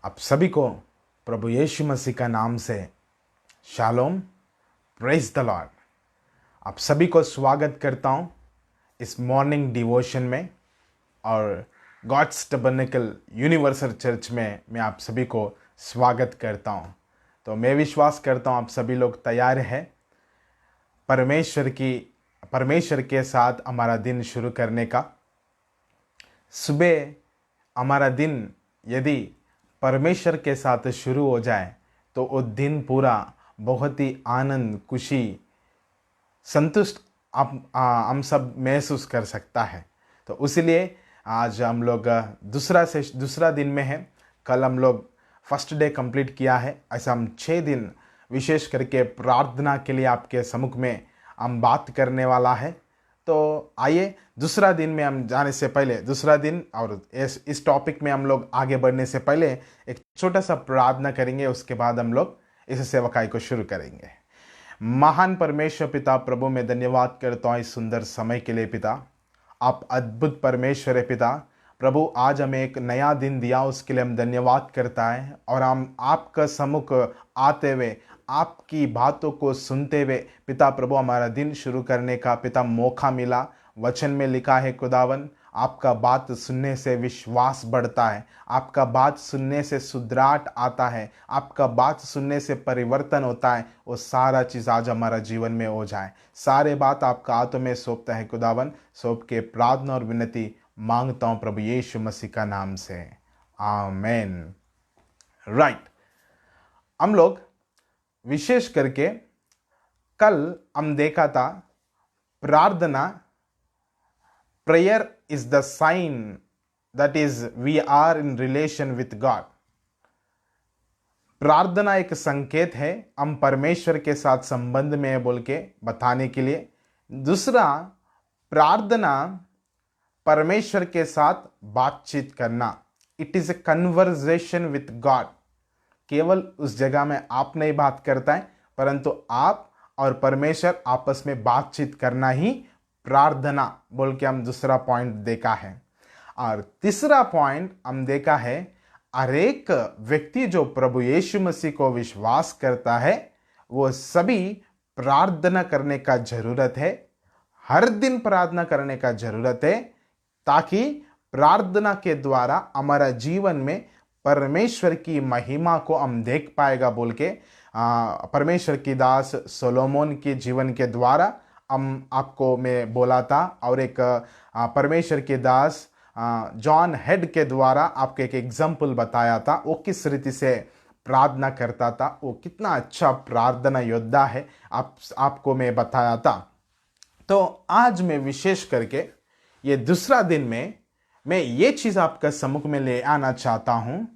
आप सभी को प्रभु यीशु मसीह का नाम से शालोम, प्रेज द लॉर्ड। आप सभी को स्वागत करता हूँ इस मॉर्निंग डिवोशन में और गॉड्स टैबरनेकल यूनिवर्सल चर्च में मैं आप सभी को स्वागत करता हूँ। तो मैं विश्वास करता हूँ आप सभी लोग तैयार हैं परमेश्वर के साथ हमारा दिन शुरू करने का। सुबह हमारा दिन यदि परमेश्वर के साथ शुरू हो जाए तो वो दिन पूरा बहुत ही आनंद, खुशी, संतुष्ट हम सब महसूस कर सकता है। तो इसलिए आज हम लोग दूसरा दिन में है। कल हम लोग फर्स्ट डे कंप्लीट किया है। ऐसा हम 6 दिन विशेष करके प्रार्थना के लिए आपके सम्मुख में हम बात करने वाला है। तो आइए दूसरा दिन में हम जाने से पहले, दूसरा दिन और इस टॉपिक में हम लोग आगे बढ़ने से पहले एक छोटा सा प्रार्थना करेंगे। उसके बाद हम लोग इस सेवकाई को शुरू करेंगे। महान परमेश्वर पिता प्रभु, मैं धन्यवाद करता हूँ इस सुंदर समय के लिए। पिता, आप अद्भुत परमेश्वर है। पिता प्रभु, आज हमें एक नया दिन दिया, उसके लिए हम धन्यवाद करता है। और हम आपका सम्मुख आते हुए, आपकी बातों को सुनते हुए पिता प्रभु हमारा दिन शुरू करने का पिता मौका मिला। वचन में लिखा है खुदावन, आपका बात सुनने से विश्वास बढ़ता है, आपका बात सुनने से सुधराहट आता है, आपका बात सुनने से परिवर्तन होता है। वो सारा चीज़ आज हमारा जीवन में हो जाए। सारे बात आपका हाथों में सौंपता है खुदावन। सौंप के प्रार्थना और विनती मांगता हूँ प्रभु यीशु मसीह का नाम से, आमेन। राइट, हम लोग विशेष करके कल हम देखा था प्रार्थना, prayer is the sign that is we are in relation with God. प्रार्थना एक संकेत है हम परमेश्वर के साथ संबंध में है बोल के बताने के लिए। दूसरा, प्रार्थना परमेश्वर के साथ बातचीत करना, it is a conversation with God. केवल उस जगह में आप नहीं बात करता है, परंतु आप और परमेश्वर आपस में बातचीत करना ही प्रार्थना बोल के हम दूसरा पॉइंट देखा है। और तीसरा पॉइंट हम देखा है, हर एक व्यक्ति जो प्रभु यीशु मसीह को विश्वास करता है वो सभी प्रार्थना करने का जरूरत है। हर दिन प्रार्थना करने का जरूरत है, ताकि प्रार्थना के द्वारा हमारा जीवन में परमेश्वर की महिमा को हम देख पाएगा बोल के परमेश्वर की दास सोलोमन के जीवन के द्वारा हम आपको मैं बोला था। और एक परमेश्वर के दास जॉन हेड के द्वारा आपको एक एग्जाम्पल बताया था, वो किस रीति से प्रार्थना करता था, वो कितना अच्छा प्रार्थना योद्धा है, आपको मैं बताया था। तो आज मैं विशेष करके ये दूसरा दिन में मैं ये चीज़ आपका सम्मुख में ले आना चाहता हूँ।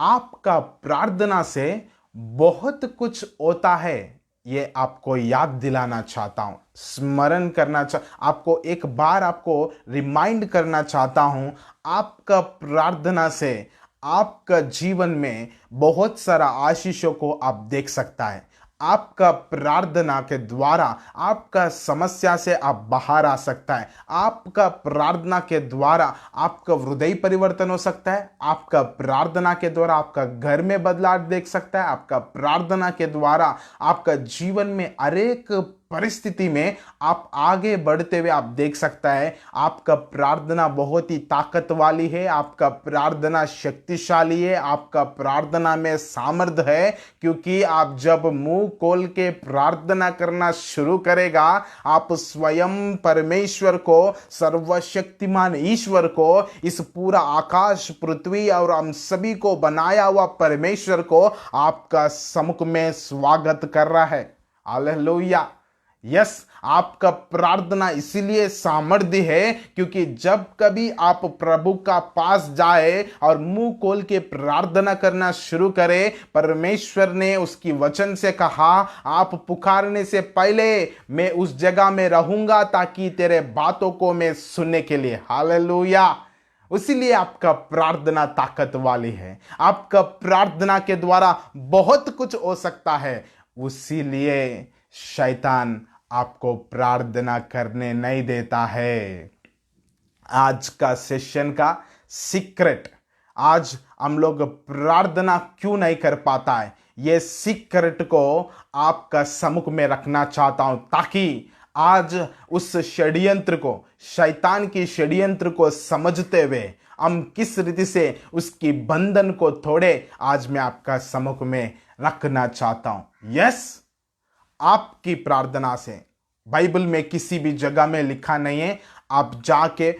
आपका प्रार्थना से बहुत कुछ होता है, ये आपको याद दिलाना चाहता हूँ, स्मरण करना आपको एक बार आपको रिमाइंड करना चाहता हूँ। आपका प्रार्थना से आपका जीवन में बहुत सारा आशीषों को आप देख सकता है। आपका प्रार्थना के द्वारा आपका समस्या से आप बाहर आ सकता है। आपका प्रार्थना के द्वारा आपका हृदय परिवर्तन हो सकता है। आपका प्रार्थना के द्वारा आपका घर में बदलाव देख सकता है। आपका प्रार्थना के द्वारा आपका जीवन में हर एक परिस्थिति में आप आगे बढ़ते हुए आप देख सकता है। आपका प्रार्थना बहुत ही ताकत वाली है, आपका प्रार्थना शक्तिशाली है, आपका प्रार्थना में सामर्थ्य है। क्योंकि आप जब मुंह खोल के प्रार्थना करना शुरू करेगा, आप स्वयं परमेश्वर को, सर्वशक्तिमान ईश्वर को, इस पूरा आकाश पृथ्वी और हम सभी को बनाया हुआ परमेश्वर को आपका सम्मुख में स्वागत कर रहा है। हालेलुया। यस, आपका प्रार्थना इसीलिए सामर्थ्य है क्योंकि जब कभी आप प्रभु का पास जाए और मुंह खोल के प्रार्थना करना शुरू करें, परमेश्वर ने उसकी वचन से कहा, आप पुकारने से पहले मैं उस जगह में रहूंगा ताकि तेरे बातों को मैं सुनने के लिए। हालेलुया। इसीलिए आपका प्रार्थना ताकत वाली है। आपका प्रार्थना के द्वारा बहुत कुछ हो सकता है। उसीलिए शैतान आपको प्रार्थना करने नहीं देता है। आज का सेशन का सीक्रेट आज हम लोग प्रार्थना क्यों नहीं कर पाता है, ये सीक्रेट को आपका सम्मुख में रखना चाहता हूं, ताकि आज उस षड्यंत्र को, शैतान की षड्यंत्र को समझते हुए हम किस रीति से उसकी बंधन को तोड़े, आज मैं आपका सम्मुख में रखना चाहता हूं। यस, आपकी प्रार्थना से, बाइबल में किसी भी जगह में लिखा नहीं है, आप जाके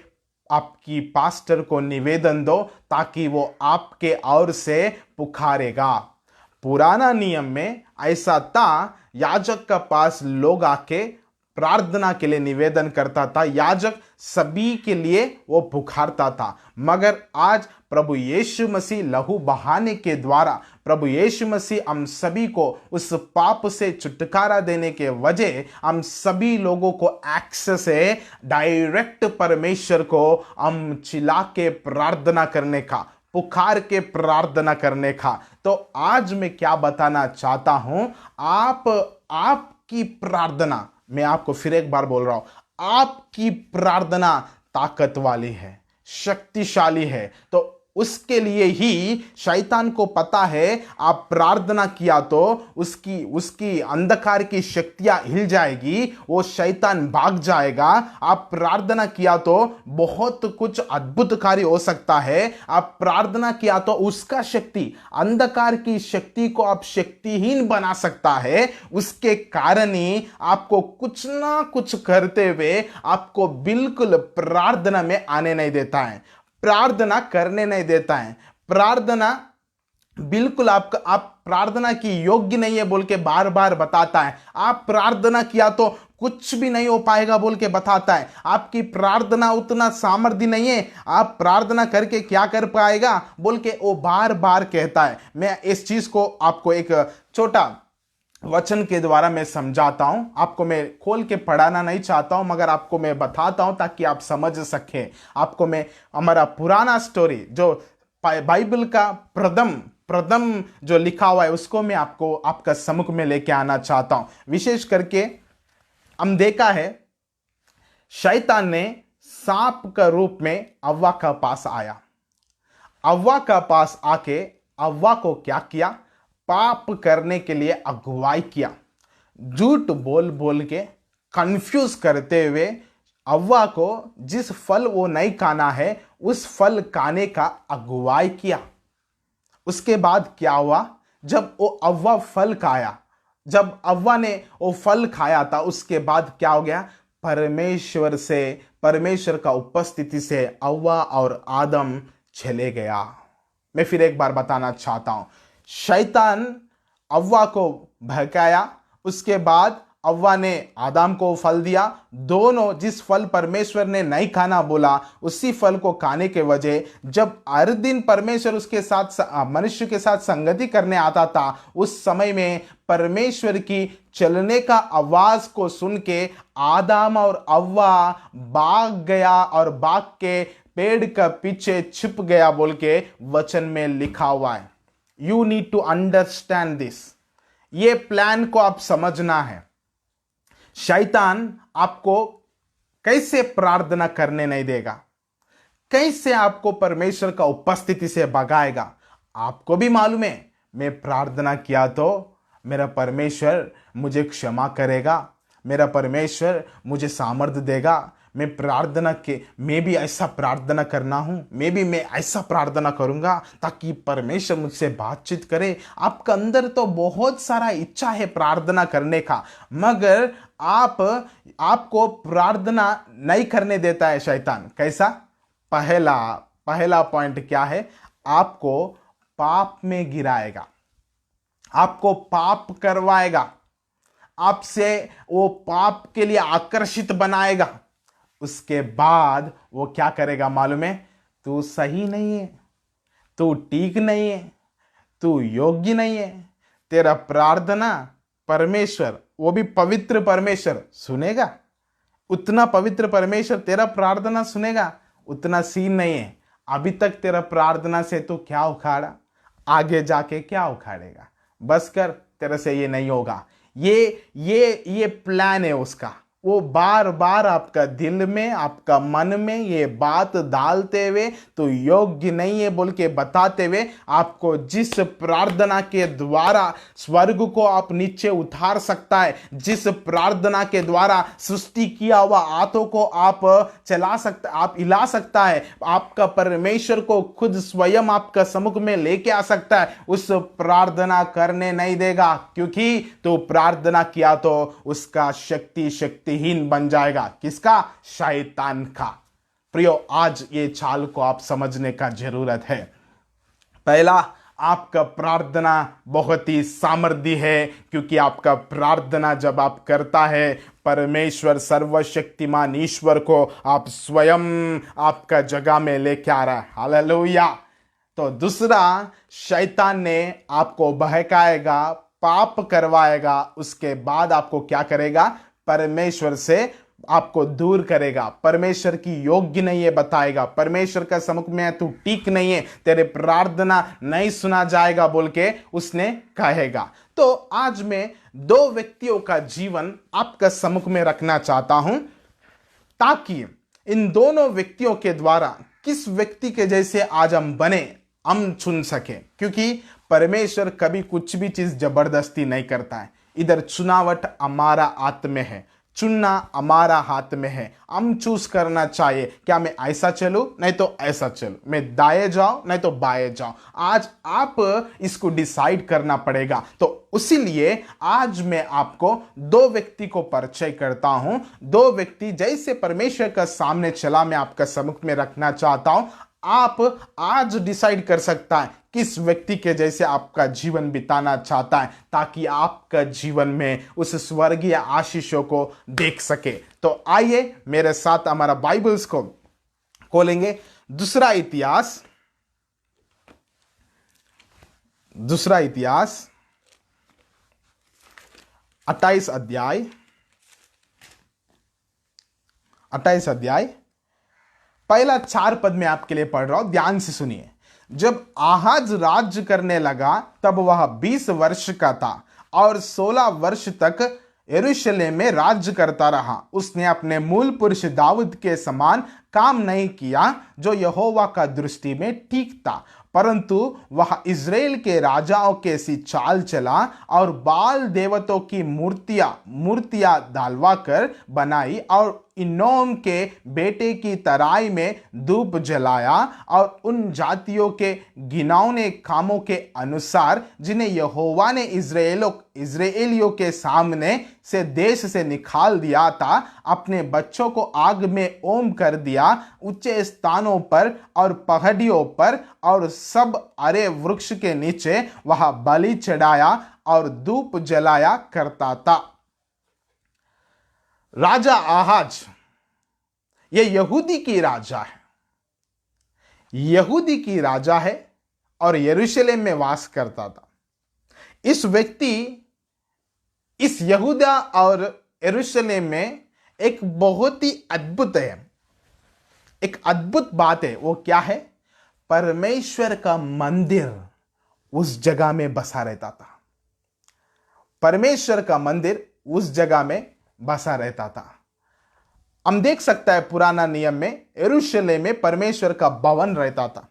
आपकी पास्टर को निवेदन दो ताकि वो आपके ओर से पुकारेगा। पुराना नियम में ऐसा था, याजक के पास लोग आके प्रार्थना के लिए निवेदन करता था, याजक सभी के लिए वो पुकारता था। मगर आज प्रभु यीशु मसीह लहू बहाने के द्वारा, प्रभु यीशु मसीह हम सभी को उस पाप से छुटकारा देने के वजह हम सभी लोगों को एक्सेस है डायरेक्ट परमेश्वर को हम चिल्ला के प्रार्थना करने का, पुकार के प्रार्थना करने का। तो आज मैं क्या बताना चाहता हूं, आपकी प्रार्थना, मैं आपको फिर एक बार बोल रहा हूं, आपकी प्रार्थना ताकत वाली है, शक्तिशाली है। तो उसके लिए ही शैतान को पता है, आप प्रार्थना किया तो उसकी अंधकार की शक्तियां हिल जाएगी, वो शैतान भाग जाएगा। आप प्रार्थना किया तो बहुत कुछ अद्भुतकारी हो सकता है। आप प्रार्थना किया तो उसका शक्ति, अंधकार की शक्ति को आप शक्तिहीन बना सकता है। उसके कारण ही आपको कुछ ना कुछ करते हुए आपको बिल्कुल प्रार्थना में आने नहीं देता है, प्रार्थना करने नहीं देता है, प्रार्थना बिल्कुल आप प्रार्थना की योग्य नहीं है बोल के बार बार बताता है। आप प्रार्थना किया तो कुछ भी नहीं हो पाएगा बोल के बताता है। आपकी प्रार्थना उतना सामर्थ्य नहीं है, आप प्रार्थना करके क्या कर पाएगा बोल के वो बार बार कहता है। मैं इस चीज को आपको एक छोटा वचन के द्वारा मैं समझाता हूं, आपको मैं खोल के पढ़ाना नहीं चाहता हूं, मगर आपको मैं बताता हूं ताकि आप समझ सकें। आपको मैं हमारा पुराना स्टोरी जो बाइबल का प्रथम जो लिखा हुआ है उसको मैं आपको आपका सम्मुख में लेके आना चाहता हूं। विशेष करके हम देखा है, शैतान ने सांप का रूप में हव्वा का पास आया। हव्वा का पास आके हव्वा को क्या किया, पाप करने के लिए अगुवाई किया। झूठ बोल बोल के कंफ्यूज करते हुए हव्वा को जिस फल वो नहीं खाना है उस फल खाने का अगुवाई किया। उसके बाद क्या हुआ, जब वो हव्वा फल खाया, जब हव्वा ने वो फल खाया था, उसके बाद क्या हो गया, परमेश्वर का उपस्थिति से हव्वा और आदम चले गया। मैं फिर एक बार बताना चाहता हूं, शैतान हव्वा को भड़काया, उसके बाद हव्वा ने आदम को फल दिया। दोनों जिस फल परमेश्वर ने नहीं खाना बोला उसी फल को खाने के वजह, जब हर दिन परमेश्वर उसके साथ मनुष्य के साथ संगति करने आता था, उस समय में परमेश्वर की चलने का आवाज को सुन के आदम और हव्वा भाग गया और भाग के पेड़ का पीछे छिप गया बोल के वचन में लिखा हुआ है। You need to understand this, ये प्लान को आप समझना है। शैतान आपको कैसे प्रार्थना करने नहीं देगा, कैसे आपको परमेश्वर का उपस्थिति से भगाएगा। आपको भी मालूम है, मैं प्रार्थना किया तो मेरा परमेश्वर मुझे क्षमा करेगा, मेरा परमेश्वर मुझे सामर्थ्य देगा। मैं भी ऐसा प्रार्थना करना हूं, मैं ऐसा प्रार्थना करूंगा ताकि परमेश्वर मुझसे बातचीत करे। आपका अंदर तो बहुत सारा इच्छा है प्रार्थना करने का, मगर आपको प्रार्थना नहीं करने देता है शैतान। कैसा? पहला पॉइंट क्या है, आपको पाप में गिराएगा, आपको पाप करवाएगा, आपसे वो पाप के लिए आकर्षित बनाएगा। उसके बाद वो क्या करेगा मालूम है, तू सही नहीं है, तू ठीक नहीं है, तू योग्य नहीं है, तेरा प्रार्थना परमेश्वर, वो भी पवित्र परमेश्वर सुनेगा। उतना पवित्र परमेश्वर तेरा प्रार्थना सुनेगा उतना सीन नहीं है। अभी तक तेरा प्रार्थना से तू क्या उखाड़ा, आगे जाके क्या उखाड़ेगा। बस कर, तेरे से ये नहीं होगा। ये प्लान है उसका। वो बार बार आपका दिल में, आपका मन में ये बात डालते हुए तो योग्य नहीं है बोल के बताते हुए आपको जिस प्रार्थना के द्वारा स्वर्ग को आप नीचे उतार सकता है, जिस प्रार्थना के द्वारा सृष्टि किया हुआ हाथों को आप चला सकता, आप हिला सकता है, आपका परमेश्वर को खुद स्वयं आपका सम्मुख में लेके आ सकता है, उस प्रार्थना करने नहीं देगा। क्योंकि तो प्रार्थना किया तो उसका शक्तिहीन बन जाएगा। किसका? शैतान का। प्रियो, आज ये चाल को आप समझने का जरूरत है। पहला, आपका प्रार्थना बहुत ही सामर्थ्य है, क्योंकि आपका प्रार्थना जब आप करता है, परमेश्वर सर्वशक्तिमान ईश्वर को आप स्वयं आपका जगह में लेके आ रहा है। हालेलुया। तो दूसरा, शैतान ने आपको बहकाएगा, पाप करवाएगा, उसके बाद आपको क्या करेगा? परमेश्वर से आपको दूर करेगा, परमेश्वर की योग्य नहीं है बताएगा, परमेश्वर का सम्मुख में तू ठीक नहीं है, तेरे प्रार्थना नहीं सुना जाएगा बोल के उसने कहेगा। तो आज मैं दो व्यक्तियों का जीवन आपका सम्मुख में रखना चाहता हूं, ताकि इन दोनों व्यक्तियों के द्वारा किस व्यक्ति के जैसे आज हम बने, हम चुन सके। क्योंकि परमेश्वर कभी कुछ भी चीज जबरदस्ती नहीं करता है। इधर चुनावट हमारा हाथ में है, चुनना हमारा हाथ में है। हम चूज करना चाहिए, क्या मैं ऐसा चलूं नहीं तो ऐसा चलूं, मैं दाएं जाऊं नहीं तो बाएं जाऊं। आज आप इसको डिसाइड करना पड़ेगा। तो उसीलिए आज मैं आपको दो व्यक्ति को परिचय करता हूं। दो व्यक्ति जैसे परमेश्वर का सामने चला मैं आपका सम्मुख में रखना चाहता हूं। आप आज डिसाइड कर सकता है किस व्यक्ति के जैसे आपका जीवन बिताना चाहता है, ताकि आपका जीवन में उस स्वर्गीय आशीषों को देख सके। तो आइए मेरे साथ हमारा बाइबल्स को खोलेंगे। दूसरा इतिहास 28 अध्याय पहला 4 पद में आपके लिए पढ़ रहा हूं, ध्यान से सुनिए। जब आहाज राज्य करने लगा तब वह 20 वर्ष का था और 16 वर्ष तक यरूशलेम में राज्य करता रहा। उसने अपने मूल पुरुष दाऊद के समान काम नहीं किया, जो यहोवा का दृष्टि में ठीक था, परंतु वह इज़राइल के राजाओं के सी चाल चला और बाल देवतों की मूर्तियां डालवा कर बनाई और इनोम के बेटे की तराई में धूप जलाया और उन जातियों के घिनौने कामों के अनुसार जिन्हें यहोवा ने इज़राइलियों के सामने से देश से निकाल दिया था, अपने बच्चों को आग में ओम कर दिया। ऊंचे स्थानों पर और पहाड़ियों पर और सब हरे वृक्ष के नीचे वह बलि चढ़ाया और धूप जलाया करता था। राजा आहाज ये यहूदी की राजा है और यरूशलेम में वास करता था। इस व्यक्ति इस यहूदा और यरूशलेम में एक बहुत ही एक अद्भुत बात है। वो क्या है? परमेश्वर का मंदिर उस जगह में बसा रहता था। परमेश्वर का मंदिर उस जगह में बसा रहता था। हम देख सकता है पुराना नियम में यरूशलेम में परमेश्वर का भवन रहता था।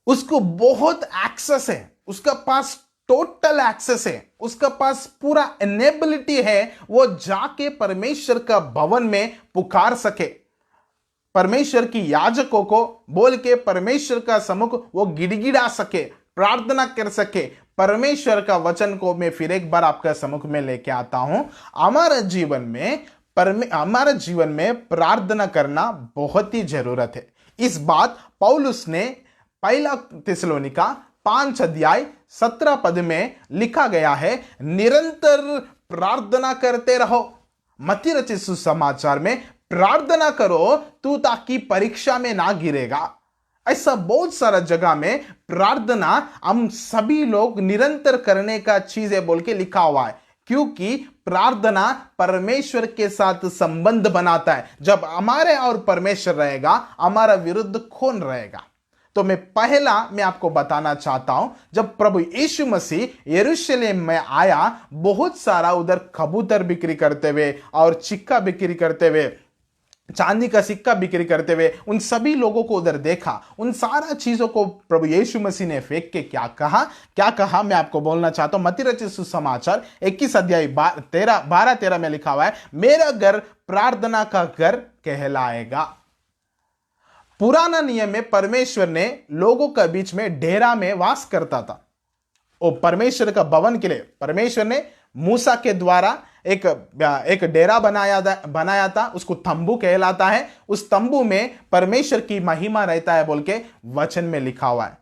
उसको बहुत एक्सेस है, उसका पास टोटल एक्सेस है, उसका पास पूरा एनेबिलिटी है। वो जाके परमेश्वर का भवन में पुकार सके, परमेश्वर की याजकों को बोल के परमेश्वर का सम्मुख वो गिड़गिड़ा सके, प्रार्थना कर सके। परमेश्वर का वचन को मैं फिर एक बार आपका सम्मुख में लेके आता हूं। हमारे जीवन में प्रार्थना करना बहुत ही जरूरत है। इस बात पौलुस ने पहला थिस्सलुनीका 5 अध्याय 17 पद में लिखा गया है, निरंतर प्रार्थना करते रहो। मत्ती रचित सुसमाचार में प्रार्थना करो तू ताकि परीक्षा में ना गिरेगा। ऐसा बहुत सारा जगह में प्रार्थना हम सभी लोग निरंतर करने का चीज है बोल के लिखा हुआ है, क्योंकि प्रार्थना परमेश्वर के साथ संबंध बनाता है। जब हमारे और परमेश्वर रहेगा, हमारा विरुद्ध कौन रहेगा? तो मैं आपको बताना चाहता हूं, जब प्रभु यीशु मसीह यरूशलेम में आया, बहुत सारा उधर कबूतर बिक्री करते हुए और सिक्का बिक्री करते हुए, चांदी का सिक्का बिक्री करते हुए उन सभी लोगों को उधर देखा। उन सारा चीजों को प्रभु यीशु मसीह ने फेंक के क्या कहा मैं आपको बोलना चाहता हूं। मत्ती रचित सुसमाचार 21 अध्याय 12-13 में लिखा हुआ है, मेरा घर प्रार्थना का घर कहलाएगा। पुराना नियम में परमेश्वर ने लोगों के बीच में डेरा में वास करता था। और परमेश्वर का भवन के लिए परमेश्वर ने मूसा के द्वारा एक डेरा बनाया था, उसको तंबू कहलाता है। उस तंबू में परमेश्वर की महिमा रहता है बोल के वचन में लिखा हुआ है।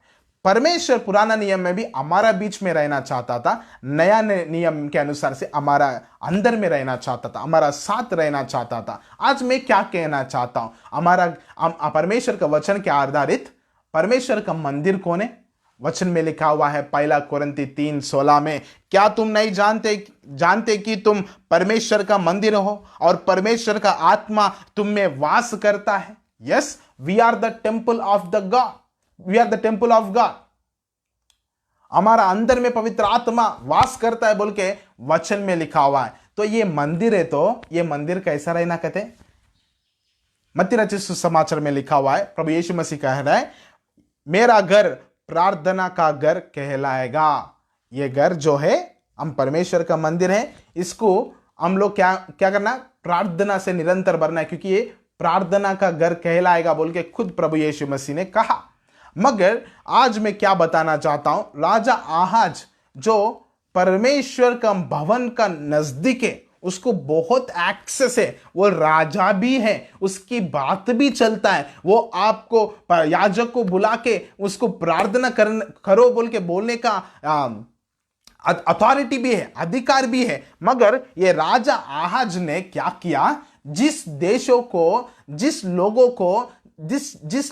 परमेश्वर पुराना नियम में भी हमारा बीच में रहना चाहता था, नया नियम के अनुसार से हमारा अंदर में रहना चाहता था, हमारा साथ रहना चाहता था। आज मैं क्या कहना चाहता हूं, परमेश्वर का वचन के आधारित परमेश्वर का मंदिर कौन है? वचन में लिखा हुआ है 1 कोरिन्थी 3:16 में, क्या तुम नहीं जानते कि तुम परमेश्वर का मंदिर हो और परमेश्वर का आत्मा तुम में वास करता है? Yes, we are the temple of the God, we are the temple of God. हमारा अंदर में पवित्र आत्मा वास करता है बोल के वचन में लिखा हुआ है। तो ये मंदिर है, तो ये मंदिर कैसा रहना कहते? मत्ती रचित सुसमाचार में लिखा हुआ है, प्रभु यीशु मसीह कह रहा है, मेरा घर प्रार्थना का घर कहलाएगा। ये घर जो है, हम परमेश्वर का मंदिर है, इसको हम लोग क्या करना? प्रार्थना से निरंतर भरना है, क्योंकि ये प्रार्थना का घर कहलाएगा बोल के खुद प्रभु यीशु मसीह ने कहा। मगर आज मैं क्या बताना चाहता हूं, राजा आहाज जो परमेश्वर का भवन का नजदीक है, उसको बहुत एक्सेस है, वो राजा भी है, उसकी बात भी चलता है, वो आपको याजक को बुला के उसको प्रार्थना करो बोल के बोलने का अथॉरिटी भी है, अधिकार भी है। मगर ये राजा आहाज ने क्या किया? जिस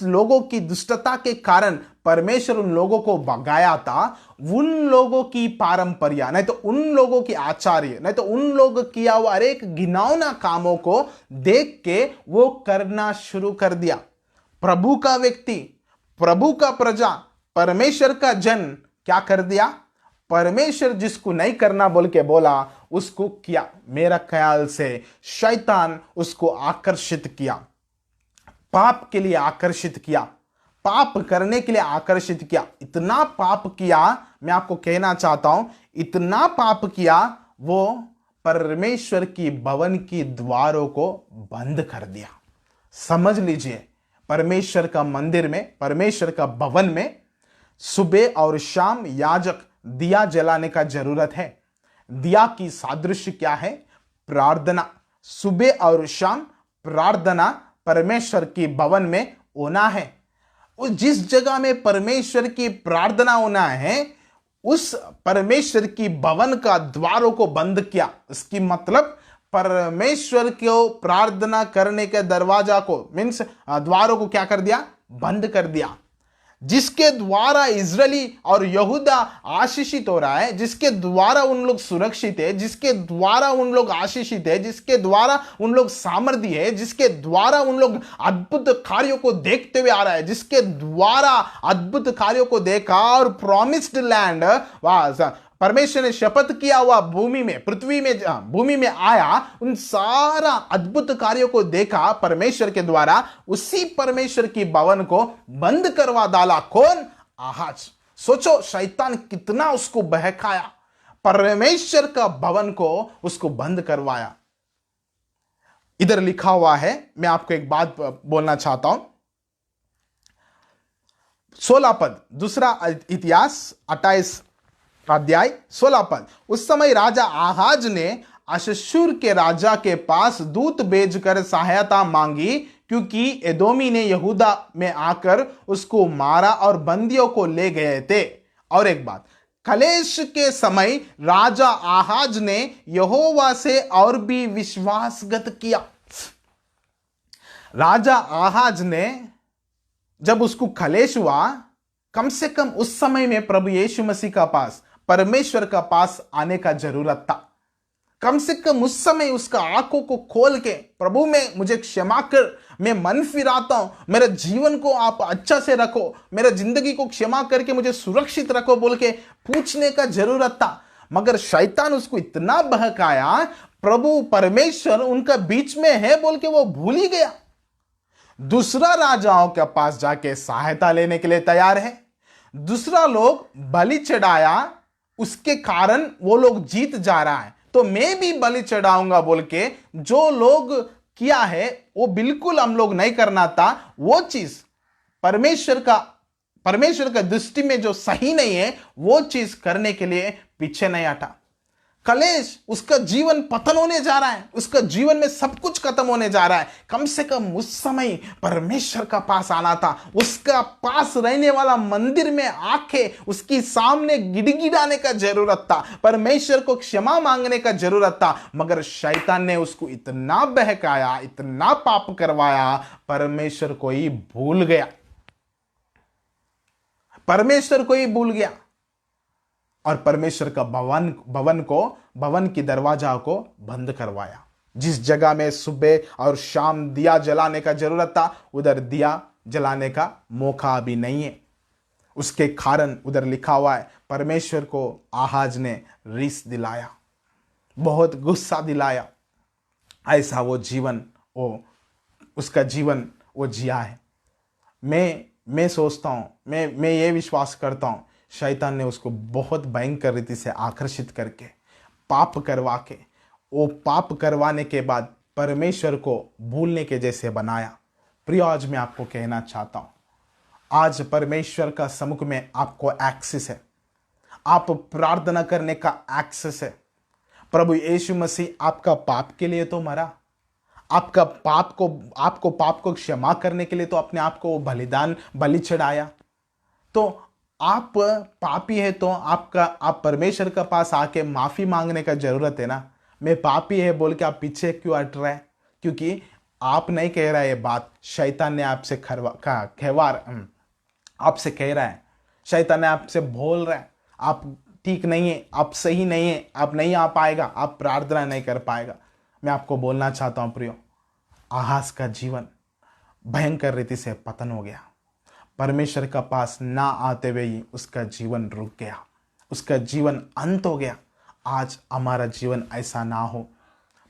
लोगों की दुष्टता के कारण परमेश्वर उन लोगों को भगाया था, उन लोगों की पारंपरिया, नहीं तो उन लोगों की आचार्य, नहीं तो उन लोग किया हुआ हर एक घिनौना कामों को देख के वो करना शुरू कर दिया। प्रभु का व्यक्ति, प्रभु का प्रजा, परमेश्वर का जन क्या कर दिया? परमेश्वर जिसको नहीं करना बोल के बोला, उसको किया। मेरा ख्याल से शैतान उसको आकर्षित किया, पाप के लिए आकर्षित किया, पाप करने के लिए आकर्षित किया। इतना पाप किया, मैं आपको कहना चाहता हूं, इतना पाप किया, वो परमेश्वर की भवन की द्वारों को बंद कर दिया। समझ लीजिए, परमेश्वर का मंदिर में, परमेश्वर का भवन में सुबह और शाम याजक दिया जलाने का जरूरत है। दिया की सादृश्य क्या है? प्रार्थना। सुबह और शाम प्रार्थना परमेश्वर की भवन में होना है। उस जिस जगह में परमेश्वर की प्रार्थना होना है, उस परमेश्वर की भवन का द्वारों को बंद किया। इसकी मतलब परमेश्वर को प्रार्थना करने के दरवाजा को, मीन्स द्वारों को क्या कर दिया? बंद कर दिया। जिसके द्वारा इजरायली और यहूदा आशीषित हो रहा है, जिसके द्वारा उन लोग सुरक्षित है, जिसके द्वारा उन लोग आशीषित है, जिसके द्वारा उन लोग सामर्थ्य है, जिसके द्वारा उन लोग अद्भुत कार्यों को देखते हुए आ रहा है, जिसके द्वारा अद्भुत कार्यों को देखा और प्रॉमिस्ड लैंड, परमेश्वर ने शपथ किया हुआ भूमि में आया, उन सारा अद्भुत कार्यों को देखा परमेश्वर के द्वारा। उसी परमेश्वर की भवन को बंद करवा डाला। कौन? आहाज। सोचो शैतान कितना उसको बहकाया, परमेश्वर का भवन को उसको बंद करवाया। इधर लिखा हुआ है, मैं आपको एक बात बोलना चाहता हूं। 16 पद, दूसरा इतिहास 28 अध्याय 16 पद। उस समय राजा आहाज ने अश्शूर के राजा के पास दूत भेजकर सहायता मांगी, क्योंकि एदोमी ने यहूदा में आकर उसको मारा और बंदियों को ले गए थे। और एक बात, कलेश के समय राजा आहाज ने यहोवा से और भी विश्वासघात किया। राजा आहाज ने जब उसको कलेश हुआ, कम से कम उस समय में प्रभु यीशु मसीह का पास, परमेश्वर का पास आने का जरूरत था। कम से कम उस समय उसका आंखों को खोल के, प्रभु में मुझे क्षमा कर, मैं मन फिराता हूं, मेरे जीवन को आप अच्छा से रखो, मेरे जिंदगी को क्षमा करके मुझे सुरक्षित रखो बोल के पूछने का जरूरत था। मगर शैतान उसको इतना बहकाया, प्रभु परमेश्वर उनका बीच में है बोल के वो भूल ही गया। दूसरा राजाओं के पास जाके सहायता लेने के लिए तैयार है। दूसरा लोग बलि चढ़ाया, उसके कारण वो लोग जीत जा रहा है, तो मैं भी बलि चढ़ाऊंगा बोल के जो लोग किया है वो बिल्कुल हम लोग नहीं करना था। वो चीज परमेश्वर का दृष्टि में जो सही नहीं है वो चीज करने के लिए पीछे नहीं हटा। कलेश, उसका जीवन पतन होने जा रहा है, उसका जीवन में सब कुछ खत्म होने जा रहा है। कम से कम उस समय परमेश्वर का पास आना था, उसका पास रहने वाला मंदिर में आके उसकी सामने गिड़गिड़ाने का जरूरत था, परमेश्वर को क्षमा मांगने का जरूरत था। मगर शैतान ने उसको इतना बहकाया, इतना पाप करवाया, परमेश्वर को ही भूल गया, परमेश्वर को ही भूल गया। और परमेश्वर का भवन की दरवाजा को बंद करवाया। जिस जगह में सुबह और शाम दिया जलाने का जरूरत था, उधर दिया जलाने का मौका अभी नहीं है। उसके कारण उधर लिखा हुआ है, परमेश्वर को आहाज ने रीस दिलाया, बहुत गुस्सा दिलाया। ऐसा वो जीवन, उसका जीवन वो जिया है। मैं सोचता हूं, मैं ये विश्वास करता हूं, शैतान ने उसको बहुत भयंकर रीति से आकर्षित करके पाप करवा के, वो पाप करवाने के बाद परमेश्वर को भूलने के जैसे बनाया। प्रिय, आज मैं आपको कहना चाहता हूं, आज परमेश्वर का सम्मुख में आपको एक्सेस है, आप प्रार्थना करने का एक्सेस है। प्रभु यीशु मसीह आपका पाप के लिए तो मरा, आपको पाप को क्षमा करने के लिए तो अपने आप को बलि चढ़ाया। तो आप पापी है तो आप परमेश्वर के पास आके माफी मांगने का जरूरत है ना। मैं पापी है बोल के आप पीछे क्यों हट रहे हैं? क्योंकि आप नहीं कह रहा है ये बात, शैतान ने आपसे आपसे कह रहा है, शैतान ने आपसे बोल रहा है, आप ठीक नहीं है, आप सही नहीं है, आप नहीं आ पाएगा, आप प्रार्थना नहीं कर पाएगा। मैं आपको बोलना चाहता हूं प्रियो, आहाज का जीवन भयंकर रीति से पतन हो गया। परमेश्वर का पास ना आते हुए ही उसका जीवन रुक गया, उसका जीवन अंत हो गया। आज हमारा जीवन ऐसा ना हो।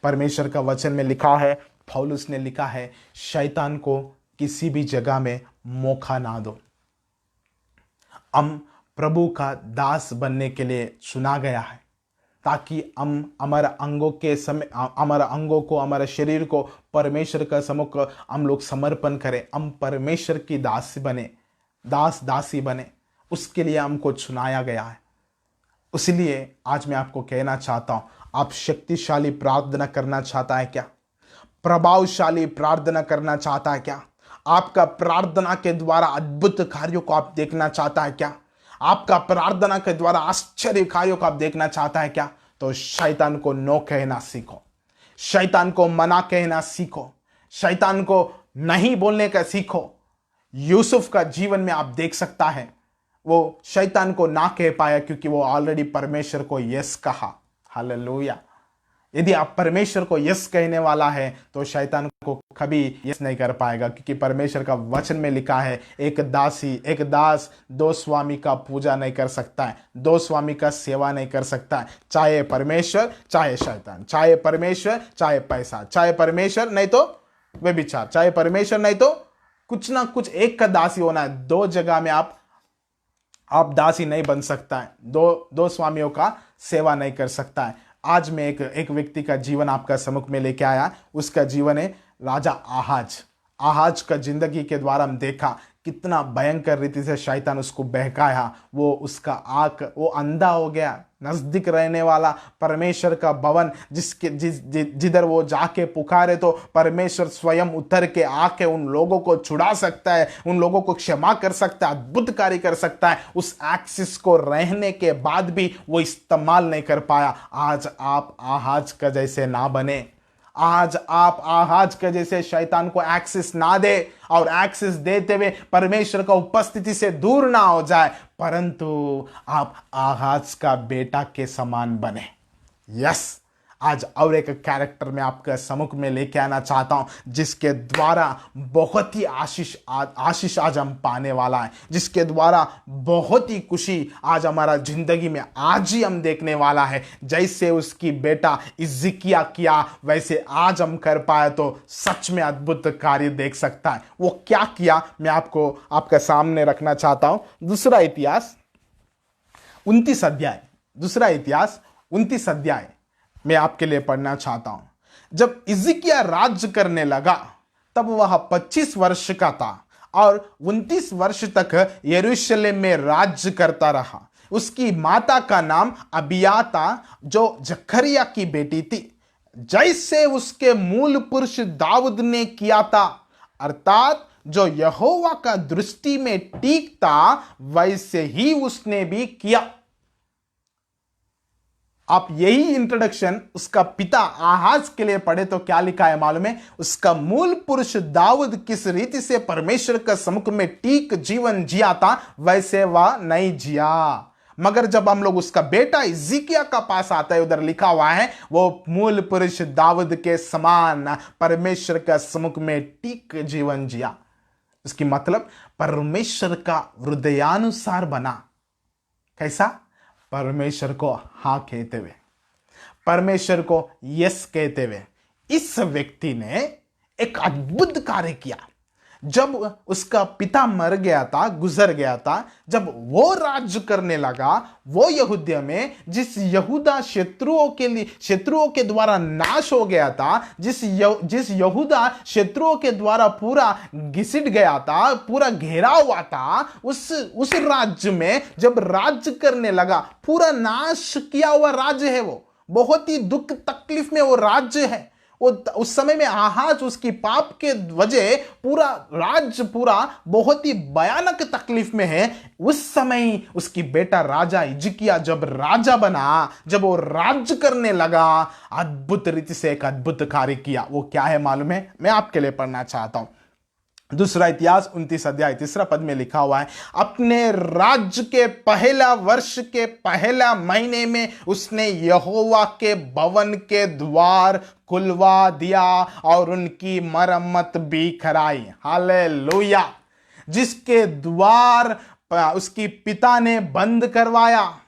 परमेश्वर का वचन में लिखा है, पौलुस ने लिखा है, शैतान को किसी भी जगह में मौका ना दो। हम प्रभु का दास बनने के लिए चुना गया है, ताकि हम हमारे अंगों को, हमारे शरीर को परमेश्वर का सम्मुख हम लोग समर्पण करें, हम परमेश्वर की दासी बने। उसके लिए हमको चुनाया गया है। इसलिए आज मैं आपको कहना चाहता हूं, आप शक्तिशाली प्रार्थना करना चाहता है क्या? प्रभावशाली प्रार्थना करना चाहता है क्या? आपका प्रार्थना के द्वारा अद्भुत कार्यों को आप देखना चाहता है क्या? आपका प्रार्थना के द्वारा आश्चर्य कार्यों को आप देखना चाहता है क्या? तो शैतान को नो कहना सीखो, शैतान को मना कहना सीखो, शैतान को नहीं बोलने का सीखो। यूसुफ का जीवन में आप देख सकता है, वो शैतान को ना कह पाया क्योंकि वो ऑलरेडी परमेश्वर को यस कहा। हालेलुया। यदि आप परमेश्वर को यस कहने वाला है तो शैतान को कभी यस नहीं कर पाएगा, क्योंकि परमेश्वर का वचन में लिखा है, एक दास दो स्वामी का पूजा नहीं कर सकता है, दो स्वामी का सेवा नहीं कर सकता है। चाहे परमेश्वर चाहे शैतान, चाहे परमेश्वर चाहे पैसा, चाहे परमेश्वर नहीं तो व्यभिचार, चाहे परमेश्वर नहीं तो कुछ ना कुछ एक का दासी होना है। दो जगह में आप दासी नहीं बन सकता है, दो स्वामियों का सेवा नहीं कर सकता है। आज मैं एक व्यक्ति का जीवन आपका सम्मुख में लेके आया। उसका जीवन है राजा आहाज का जिंदगी के द्वारा हम देखा कितना भयंकर रीति से शैतान उसको बहकाया। वो अंधा हो गया। नजदीक रहने वाला परमेश्वर का भवन जिधर वो जाके पुकारे तो परमेश्वर स्वयं उतर के आके उन लोगों को छुड़ा सकता है, उन लोगों को क्षमा कर सकता है, अद्भुत कार्य कर सकता है। उस एक्सेस को रहने के बाद भी वो इस्तेमाल नहीं कर पाया। आज आप आहाज का जैसे ना बने, आज आप आहाज के जैसे शैतान को एक्सेस ना दे और एक्सेस देते हुए परमेश्वर का उपस्थिति से दूर ना हो जाए, परंतु आप आहाज का बेटा के समान बने। यस, आज और एक कैरेक्टर में आपके सम्मुख में लेके आना चाहता हूं, जिसके द्वारा बहुत ही आशीष आज हम पाने वाला है, जिसके द्वारा बहुत ही खुशी आज हमारा जिंदगी में आज ही हम देखने वाला है। जैसे उसकी बेटा हिजकिय्याह किया वैसे आज हम कर पाए तो सच में अद्भुत कार्य देख सकता है। वो क्या किया मैं आपको आपके सामने रखना चाहता हूं। दूसरा इतिहास 29 अध्याय मैं आपके लिए पढ़ना चाहता हूं। जब हिजकिय्याह राज्य करने लगा तब वह 25 वर्ष का था और 29 वर्ष तक यरूशलेम में राज्य करता रहा। उसकी माता का नाम अबिया था जो जकरिया की बेटी थी, जैसे उसके मूल पुरुष दाऊद ने किया था, अर्थात जो यहोवा का दृष्टि में ठीक था वैसे ही उसने भी किया। आप यही इंट्रोडक्शन उसका पिता आहाज के लिए पढ़े तो क्या लिखा है मालूम है? उसका मूल पुरुष दाऊद किस रीति से परमेश्वर के सम्मुख में ठीक जीवन जिया था वैसे वह नहीं जिया। मगर जब हम लोग उसका बेटा हिजकिय्याह का पास आता है, उधर लिखा हुआ है वो मूल पुरुष दाऊद के समान परमेश्वर के सम्मुख में ठीक जीवन जिया। इसकी मतलब परमेश्वर का हृदयानुसार बना। कैसा? परमेश्वर को हाँ कहते हुए, परमेश्वर को यस कहते हुए इस व्यक्ति ने एक अद्भुत कार्य किया। जब उसका पिता मर गया था, गुजर गया था, जब वो राज्य करने लगा, वो यहूदिया में जिस यहूदा शत्रुओं के द्वारा नाश हो गया था, जिस यहूदा शत्रुओं के द्वारा पूरा घिसट गया था, पूरा घेरा हुआ था, उस राज्य में जब राज्य करने लगा, पूरा नाश किया हुआ राज्य है वो, बहुत ही दुख तकलीफ में वो राज्य है। उस समय में आहाज उसकी पाप के वजह पूरा बहुत ही भयानक तकलीफ में है। उस समय उसकी बेटा राजा हिजकिय्याह जब राजा बना, जब वो राज्य करने लगा, अद्भुत रीति से एक अद्भुत कार्य किया। वो क्या है मालूम है? मैं आपके लिए पढ़ना चाहता हूं। दूसरा इतिहास 29 अध्याय 3 पद में लिखा हुआ है, अपने राज्य के पहला वर्ष के पहला महीने में उसने यहोवा के भवन के द्वार खुलवा दिया और उनकी मरम्मत भी कराई। हालेलुया। जिसके द्वार उसकी पिता ने बंद करवाया,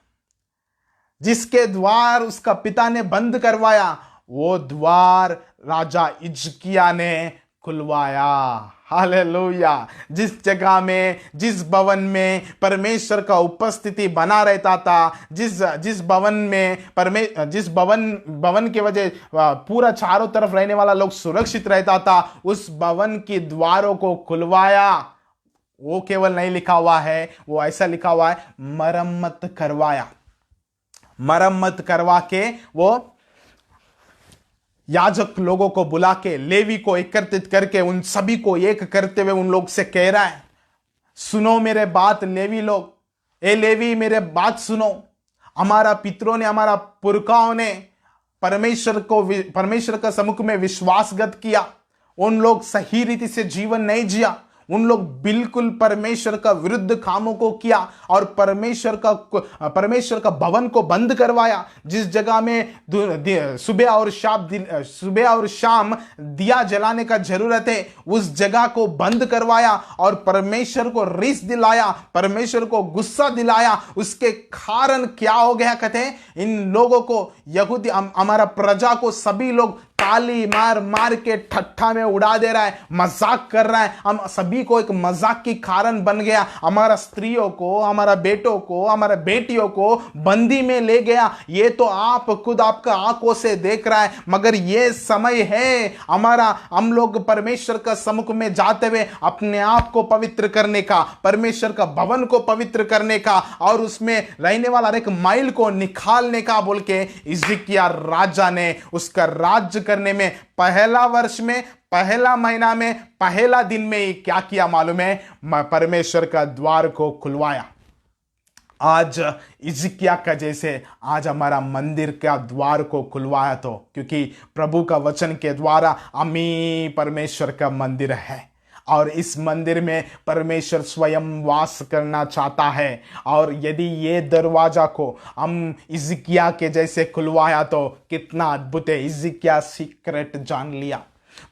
जिसके द्वार उसका पिता ने बंद करवाया, वो द्वार राजा हिजकिय्याह ने खुलवाया। हालेलुया। जिस जगह में, जिस भवन में परमेश्वर का उपस्थिति बना रहता था, जिस भवन के वजह पूरा चारों तरफ रहने वाला लोग सुरक्षित रहता था, उस भवन की द्वारों को खुलवाया। वो केवल नहीं लिखा हुआ है, वो ऐसा लिखा हुआ है मरम्मत करवाया। मरम्मत करवा के वो याजक लोगों को बुला के, लेवी को एकत्रित करके, उन सभी को एक करते हुए उन लोग से कह रहा है, सुनो मेरे बात लेवी लोग, ए लेवी मेरे बात सुनो। हमारा पितरों ने, हमारा पुरखाओं ने परमेश्वर का सम्मुख में विश्वासघात किया। उन लोग सही रीति से जीवन नहीं जिया, उन लोग बिल्कुल परमेश्वर का विरुद्ध कामों को किया और परमेश्वर का भवन को बंद करवाया। जिस जगह में सुबह और शाम दिया जलाने का जरूरत है, उस जगह को बंद करवाया और परमेश्वर को रिस दिलाया, परमेश्वर को गुस्सा दिलाया। उसके कारण क्या हो गया? कहते हैं इन लोगों को, यहूदी हमारा प्रजा को सभी लोग ताली मार मार के ठट्ठा में उड़ा दे रहा है, मजाक कर रहा है। हम सभी को एक मजाक की कारण बन गया। हमारा स्त्रियों को, हमारा बेटों को, हमारा बेटियों को बंदी में ले गया। ये तो आप खुद आपका आंखों से देख रहा है। मगर ये समय है हम लोग परमेश्वर का सम्मुख में जाते हुए अपने आप को पवित्र करने का, परमेश्वर का भवन को पवित्र करने का और उसमें रहने वाला एक माइल को निकालने का बोल के हिजकिय्याह राजा ने उसका राज्य करने में पहला वर्ष में, पहला महीना में, पहला दिन में ही क्या किया मालूम है? परमेश्वर का द्वार को खुलवाया। आज हिजकिय्याह का जैसे आज हमारा मंदिर का द्वार को खुलवाया, तो क्योंकि प्रभु का वचन के द्वारा हम ही परमेश्वर का मंदिर है और इस मंदिर में परमेश्वर स्वयं वास करना चाहता है। और यदि ये दरवाजा को हम हिजकिय्याह के जैसे खुलवाया तो कितना अद्भुत है। हिजकिय्याह सीक्रेट जान लिया,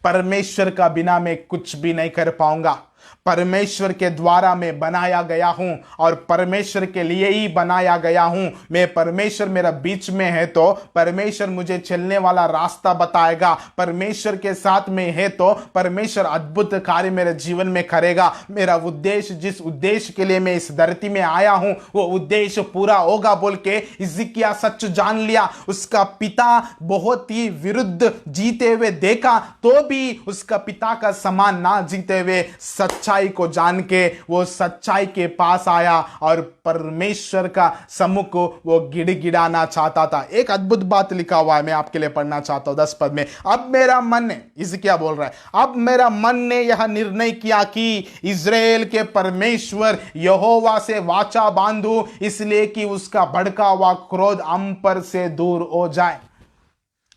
परमेश्वर का बिना मैं कुछ भी नहीं कर पाऊंगा, परमेश्वर के द्वारा मैं बनाया गया हूं और परमेश्वर के लिए ही बनाया गया हूं। मैं परमेश्वर मेरा बीच में है तो परमेश्वर मुझे चलने वाला रास्ता बताएगा, परमेश्वर के साथ में है तो परमेश्वर अद्भुत कार्य मेरे जीवन में करेगा। मेरा उद्देश्य, जिस उद्देश्य के लिए मैं इस धरती में आया हूं, वो उद्देश्य पूरा होगा बोल के हिजकिय्याह सच जान लिया। उसका पिता बहुत ही विरुद्ध जीते हुए देखा तो भी उसका पिता का समान ना जीते हुए सच्चाई को जान के वो सच्चाई के पास आया और परमेश्वर का सम्मुख वो गिड़गिड़ाना चाहता था। एक अद्भुत बात लिखा हुआ है, मैं आपके लिए पढ़ना चाहता हूं 10 पद में। अब मेरा मन ने, हिजकिय्याह बोल रहा है, अब मेरा मन ने यह निर्णय किया कि इज़राइल के परमेश्वर यहोवा से वाचा बांधू, इसलिए कि उसका भड़का हुआ क्रोध हम पर से दूर हो जाए।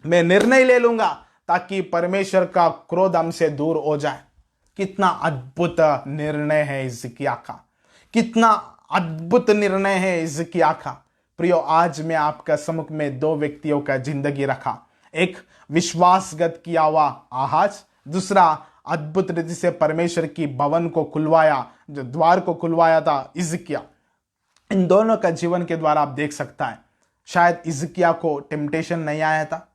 मैं निर्णय ले लूंगा ताकि परमेश्वर का क्रोध हमसे दूर हो जाए। कितना अद्भुत निर्णय है हिजकिय्याह का, कितना अद्भुत निर्णय है हिजकिय्याह का। प्रियो, आज मैं आपका सम्मुख में 2 व्यक्तियों का जिंदगी रखा। एक विश्वासगत किया हुआ आहाज, दूसरा अद्भुत रीति से परमेश्वर की भवन को खुलवाया, जो द्वार को खुलवाया था हिजकिय्याह। इन दोनों का जीवन के द्वारा आप देख सकता है। शायद हिजकिय्याह को टेम्पटेशन नहीं आया था,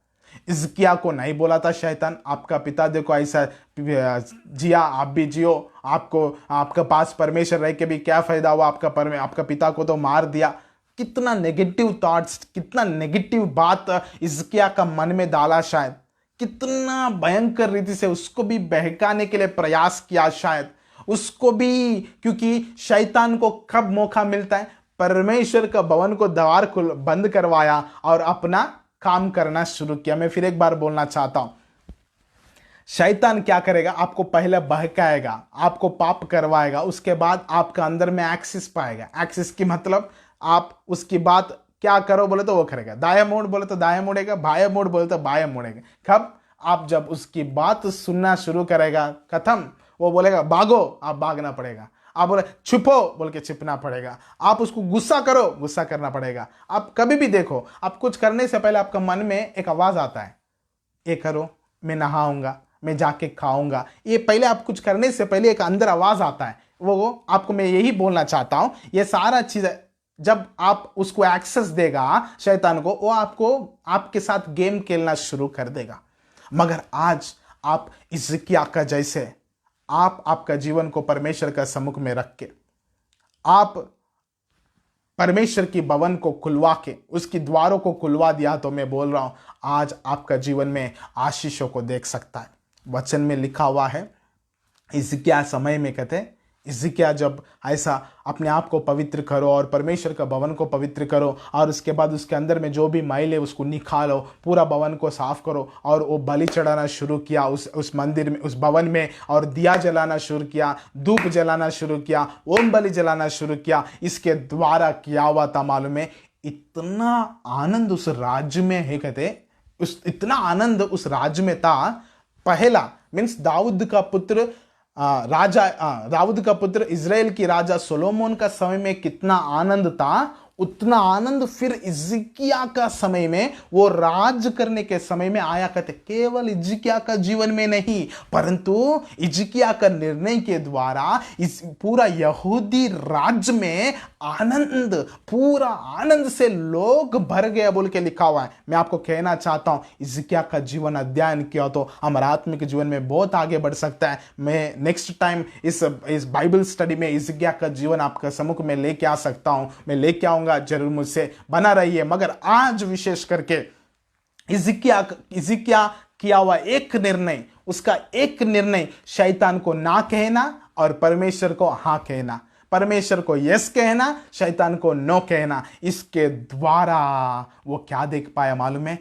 हिजकिय्याह को नहीं बोला था शैतान आपका पिता देखो ऐसा जिया, आप भी जियो, आपको आपके पास परमेश्वर रह के भी क्या फायदा हुआ, आपका पिता को तो मार दिया। कितना नेगेटिव थॉट्स, कितना नेगेटिव बात हिजकिय्याह का मन में डाला, शायद कितना भयंकर रीति से उसको भी बहकाने के लिए प्रयास किया, शायद उसको भी, क्योंकि शैतान को कब मौका मिलता है, परमेश्वर का भवन को द्वार को बंद करवाया और अपना काम करना शुरू किया। मैं फिर एक बार बोलना चाहता हूं, शैतान क्या करेगा, आपको पहले बहकाएगा, आपको पाप करवाएगा, उसके बाद आपका अंदर में एक्सेस पाएगा। एक्सेस की मतलब आप उसकी बात क्या करो बोले तो वो करेगा, दाया मोड़ बोले तो दाया मुड़ेगा, बाया मोड़ बोले तो बाया मुड़ेगा। कब, आप जब उसकी बात सुनना शुरू करेगा, खत्म, वो बोलेगा भागो, आप भागना पड़ेगा। आप बोले छुपो, बोल के छिपना पड़ेगा। आप उसको गुस्सा करो, गुस्सा करना पड़ेगा। आप कभी भी देखो, आप कुछ करने से पहले आपका मन में एक आवाज आता है, ये करो, मैं नहाऊंगा, मैं जाके खाऊंगा। ये पहले आप कुछ करने से पहले एक अंदर आवाज आता है, वो आपको मैं यही बोलना चाहता हूं। ये सारा चीज जब आप उसको एक्सेस देगा शैतान को, वो आपको आपके साथ गेम खेलना शुरू कर देगा। मगर आज आप हिजकिय्याह का जैसे आप आपका जीवन को परमेश्वर का सम्मुख में रख के, आप परमेश्वर की भवन को खुलवा के, उसकी द्वारों को खुलवा दिया, तो मैं बोल रहा हूं आज आपका जीवन में आशीषों को देख सकता है। वचन में लिखा हुआ है, हिजकिय्याह समय में कहते हैं, हिजकिय्याह जब ऐसा अपने आप को पवित्र करो और परमेश्वर का भवन को पवित्र करो और उसके बाद उसके अंदर में जो भी मैल है उसको निकालो, पूरा भवन को साफ करो। और वो बलि चढ़ाना शुरू किया उस मंदिर में, उस भवन में, और दिया जलाना शुरू किया, धूप जलाना शुरू किया, ओम बलि जलाना शुरू किया। इसके द्वारा क्या हुआ था मालूम है, इतना आनंद उस राज्य में है, कहते इतना आनंद उस राज्य में था। पहला मीन्स दाऊद का पुत्र दाऊद का पुत्र इज़राइल की राजा सोलोमोन का समय में कितना आनंद था, उतना आनंद फिर हिजकिय्याह का समय में, वो राज करने के समय में आया। कहते केवल हिजकिय्याह का जीवन में नहीं, परंतु हिजकिय्याह का निर्णय के द्वारा इस पूरा यहूदी राज्य में आनंद, पूरा आनंद से लोग भर गए बोल के लिखा हुआ है। मैं आपको कहना चाहता हूं, हिजकिय्याह का जीवन अध्ययन किया तो हमारा आत्मिक जीवन में बहुत आगे बढ़ सकता है। मैं नेक्स्ट टाइम इस बाइबल स्टडी में हिजकिय्याह का जीवन आपका सम्मुख में लेके आ सकता हूं, मैं लेके आऊंगा। जरूर मुझसे बना रहिए। मगर आज विशेष करके हिजकिय्याह किया हुआ एक निर्णय, उसका एक निर्णय शैतान को ना कहना और परमेश्वर को हाँ कहना, परमेश्वर को यस कहना, शैतान को नो कहना। इसके द्वारा वो क्या देख पाया मालूम है,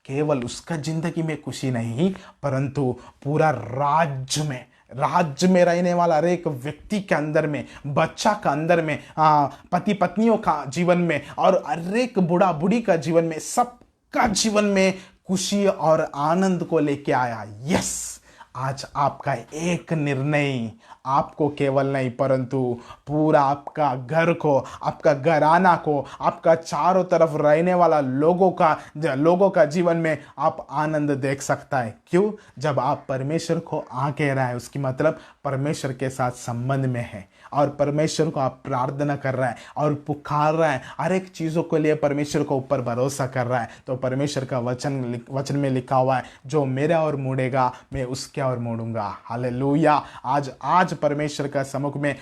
केवल उसका जिंदगी में खुशी नहीं, परंतु पूरा राज्य में रहने वाला हर एक व्यक्ति के अंदर में, बच्चा का अंदर में, पति पत्नियों का जीवन में और हर एक बूढ़ा बूढ़ी का जीवन में, सबका जीवन में खुशी और आनंद को लेके आया। यस, आज आपका एक निर्णय आपको केवल नहीं परंतु पूरा आपका घर को, आपका घराना को, आपका चारों तरफ रहने वाला लोगों का जीवन में आप आनंद देख सकता है। क्यों? जब आप परमेश्वर को कह रहा है, उसकी मतलब परमेश्वर के साथ संबंध में है और परमेश्वर को आप प्रार्थना कर रहा है और पुकार रहा है, हर एक चीज़ों के लिए परमेश्वर को ऊपर भरोसा कर रहा है। तो परमेश्वर का वचन में लिखा हुआ है, जो मेरा और मोड़ेगा मैं उसके और मोड़ूंगा। हालेलुया। आज परमेश्वर का सम्मुख में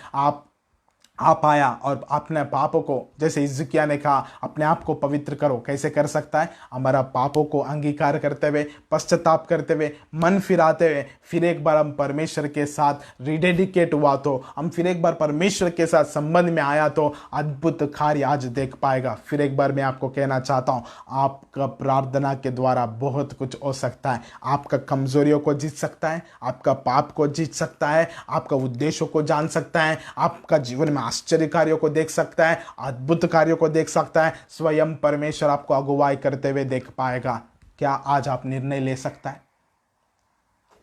आप आया और अपने पापों को, जैसे हिजकिय्याह ने कहा, अपने आप को पवित्र करो। कैसे कर सकता है? हमारा पापों को अंगीकार करते हुए, पश्चाताप करते हुए, मन फिराते हुए, फिर एक बार हम परमेश्वर के साथ रिडेडिकेट हुआ तो, हम फिर एक बार परमेश्वर के साथ संबंध में आया तो अद्भुत कार्य आज देख पाएगा। फिर एक बार मैं आपको कहना चाहता हूँ, आपका प्रार्थना के द्वारा बहुत कुछ हो सकता है। आपका कमजोरियों को जीत सकता है, आपका पाप को जीत सकता है, आपका उद्देश्यों को जान सकता है, आपका जीवन में आश्चर्य कार्यों को देख सकता है, अद्भुत कार्यों को देख सकता है। स्वयं परमेश्वर आपको अगुवाई करते हुए देख पाएगा। क्या आज आप निर्णय ले सकता है?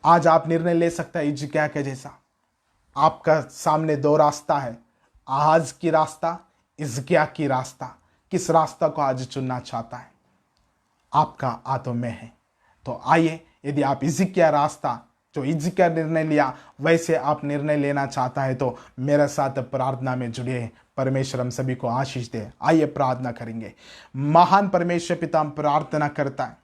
आज आप निर्णय ले सकता है हिजकिय्याह के जैसा। आपका सामने दो रास्ता है, आज की रास्ता, हिजकिय्याह की रास्ता। किस रास्ता को आज चुनना चाहता है? आपका हाथों में है। तो आइए, यदि आप हिजकिय्याह रास्ता, जो हिजकिय्याह निर्णय लिया, वैसे आप निर्णय लेना चाहता है तो मेरे साथ प्रार्थना में जुड़िए। परमेश्वर हम सभी को आशीष दे। आइए प्रार्थना करेंगे। महान परमेश्वर पिता, हम प्रार्थना करता है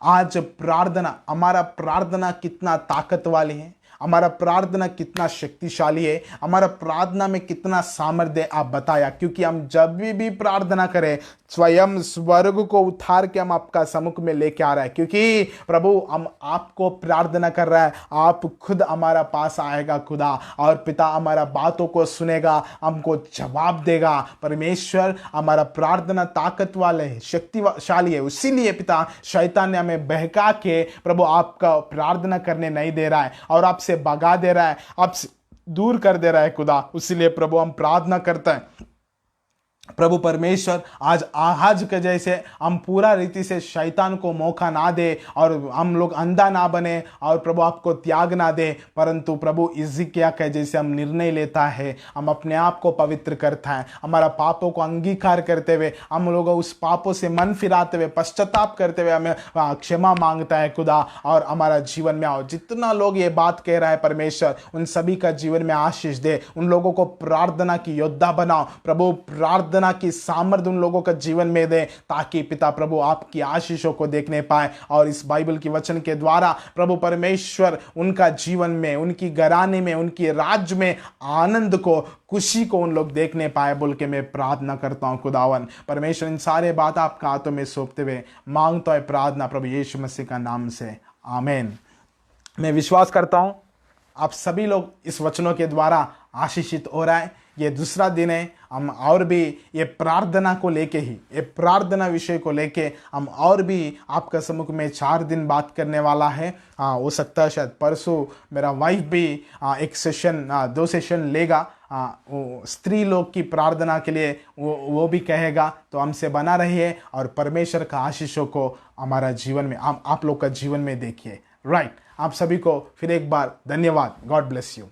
आज प्रार्थना, हमारा प्रार्थना कितना ताकत वाली है, हमारा प्रार्थना कितना शक्तिशाली है, हमारा प्रार्थना में कितना सामर्थ्य आप बताया। क्योंकि हम जब भी प्रार्थना करें, स्वयं स्वर्ग को उतार के हम आपका सम्मुख में लेके आ रहा है। क्योंकि प्रभु, हम आपको प्रार्थना कर रहा है, आप खुद हमारा पास आएगा खुदा, और पिता हमारा बातों को सुनेगा, हमको जवाब देगा। परमेश्वर, हमारा प्रार्थना ताकत वाले है, शक्तिशाली है। इसीलिए पिता, शैतान ने हमें बहका के प्रभु आपका प्रार्थना करने नहीं दे रहा है और आपसे भगा दे रहा है, आपसे दूर कर दे रहा है खुदा। इसीलिए प्रभु हम प्रार्थना करते हैं, प्रभु परमेश्वर, आज के जैसे हम पूरा रीति से शैतान को मौका ना दे और हम लोग अंधा ना बने और प्रभु आपको त्याग ना दे, परंतु प्रभु हिजकिय्याह के जैसे हम निर्णय लेता है, हम अपने आप को पवित्र करता है, हमारा पापों को अंगीकार करते हुए, हम लोग उस पापों से मन फिराते हुए, पश्चाताप करते हुए हमें क्षमा मांगता है खुदा, और हमारा जीवन में आओ। जितना लोग ये बात कह रहा है परमेश्वर, उन सभी का जीवन में आशीष दे। उन लोगों को प्रार्थना की योद्धा बनाओ प्रभु, प्रार्थना की सामर्थ्य उन लोगों का जीवन में दे, ताकि पिता प्रभु आपकी आशीषों को देखने पाए और इस बाइबल की वचन के द्वारा प्रभु परमेश्वर उनका जीवन में, उनकी घराने में, उनकी राज्य में आनंद को, खुशी को उन लोग देखने पाए बोल के मैं प्रार्थना करता हूं खुदावन। परमेश्वर, इन सारे बात आपका हाथों में सौंपते हुए मांगता है प्रार्थना प्रभु यीशु मसीह का नाम से, आमीन। मैं विश्वास करता हूं आप सभी लोग इस वचनों के द्वारा आशीषित हो रहा है। ये दूसरा दिन है, हम और भी ये प्रार्थना को लेके ही, ये प्रार्थना विषय को लेके हम और भी आपका सम्मुख में 4 दिन बात करने वाला है। हो सकता है शायद परसों मेरा वाइफ भी एक सेशन, 2 सेशन लेगा, वो स्त्री लोग की प्रार्थना के लिए वो भी कहेगा। तो हमसे बना रहिए और परमेश्वर का आशीषों को हमारा जीवन में, आप लोग का जीवन में देखिए। राइट, आप सभी को फिर एक बार धन्यवाद। God bless you.